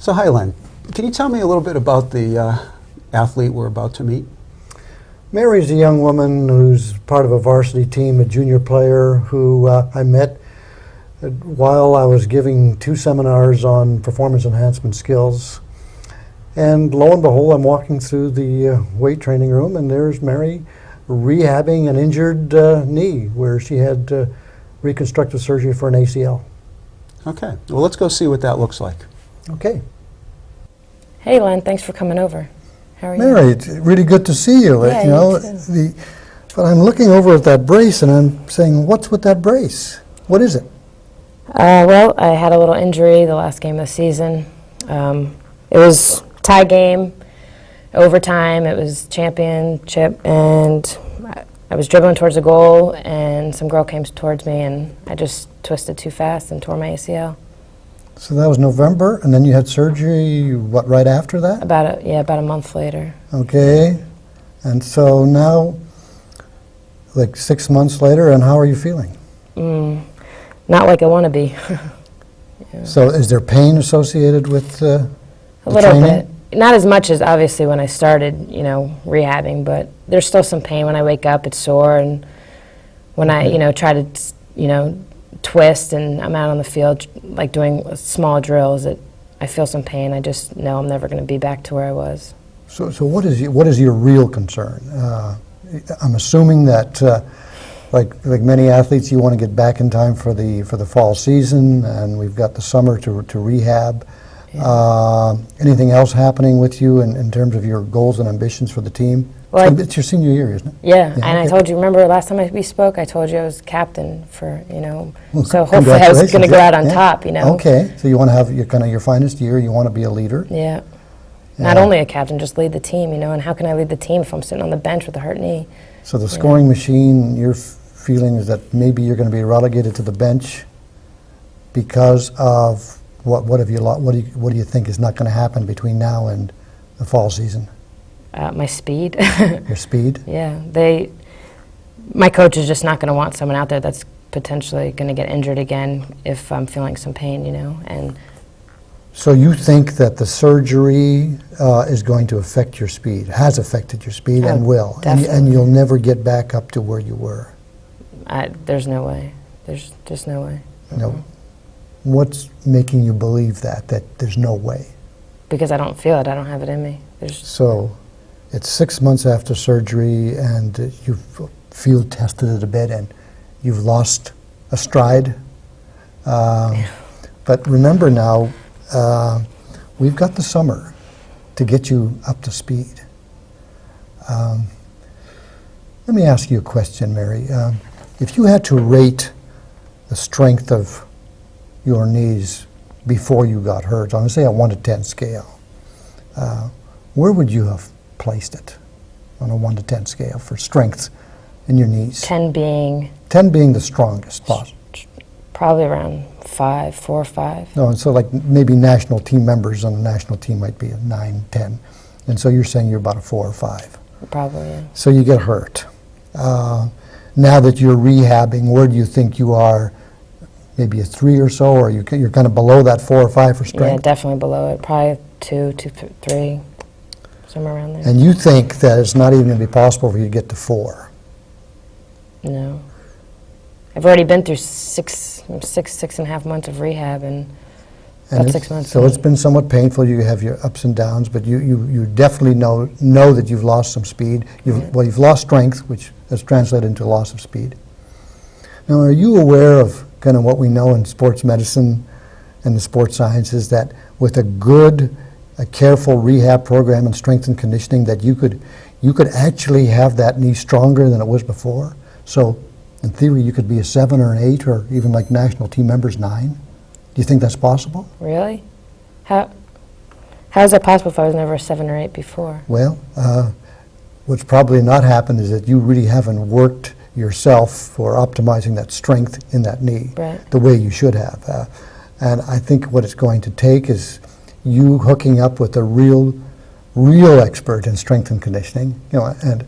So hi, Len. Can you tell me a little bit about the athlete we're about to meet? Mary's a young woman who's part of a varsity team, a junior player who I met while I was giving 2 seminars on performance enhancement skills. And lo and behold, I'm walking through the weight training room, and there's Mary rehabbing an injured knee where she had reconstructive surgery for an ACL. Okay, well, let's go see what that looks like. Okay. Hey, Len, thanks for coming over. How are you? Mary, it's really good to see you. Yeah, you know, you too. But I'm looking over at that brace, and I'm saying, what's with that brace? What is it? Well, I had a little injury the last game of the season. It was tie game, overtime. It was championship, and I was dribbling towards the goal, and some girl came towards me, and I just twisted too fast and tore my ACL. So that was November, and then you had surgery, what, right after that? About a month later. Okay. And so now, like 6 months later, and how are you feeling? Not like I want to be. Yeah. So is there pain associated with the A little training? bit. Not as much as obviously when I started, rehabbing, but there's still some pain when I wake up. It's sore, and when I, try to, twist and I'm out on the field, like doing small drills, I feel some pain. I just know I'm never going to be back to where I was. So what is your real concern? I'm assuming that, like many athletes, you want to get back in time for the fall season, and we've got the summer to rehab. Yeah. Anything else happening with you in terms of your goals and ambitions for the team? Well, it's your senior year, isn't it? Yeah, and okay. I told you, remember last time we spoke, I told you I was captain for, well, so hopefully I was going to go out on top, Okay, so you want to have your finest year, you want to be a leader. Yeah. Not only a captain, just lead the team, and how can I lead the team if I'm sitting on the bench with a hurt knee? So the scoring machine, your feeling is that maybe you're going to be relegated to the bench because of what do you think is not going to happen between now and the fall season? My speed. Your speed? Yeah, my coach is just not going to want someone out there that's potentially going to get injured again if I'm feeling some pain, and. So you think that the surgery is going to affect your speed, has affected your speed, and will, and you'll never get back up to where you were? There's no way. There's just no way. No. What's making you believe that there's no way? Because I don't feel it. I don't have it in me. So it's 6 months after surgery, and you feel tested a bit, and you've lost a stride. But remember now, we've got the summer to get you up to speed. Let me ask you a question, Mary. If you had to rate the strength of your knees before you got hurt, on say a 1 to 10 scale, where would you have placed it on a 1 to 10 scale for strength in your knees? 10 being? 10 being the strongest possible. Probably around 4 or 5. No, and so like maybe national team members on the national team might be a 9, 10. And so you're saying you're about a 4 or 5. Probably, yeah. So you get hurt. Now that you're rehabbing, where do you think you are? Maybe a 3 or so, or you're kind of below that 4 or 5 for strength? Yeah, definitely below it. Probably 2, 3, somewhere around there. And you think that it's not even going to be possible for you to get to 4? No. I've already been through six and a half months of rehab, and about 6 months. So it's been somewhat painful. You have your ups and downs, but you definitely know that you've lost some speed. You've lost strength, which has translated into loss of speed. Now, are you aware of kind of what we know in sports medicine and the sports sciences, that with a careful rehab program and strength and conditioning, that you could actually have that knee stronger than it was before? So in theory, you could be a 7 or an 8, or even like national team members 9. Do you think that's possible? Really? How is that possible if I was never a 7 or 8 before? Well, what's probably not happened is that you really haven't worked yourself for optimizing that strength in that knee the way you should have. And I think what it's going to take is you hooking up with a real expert in strength and conditioning, and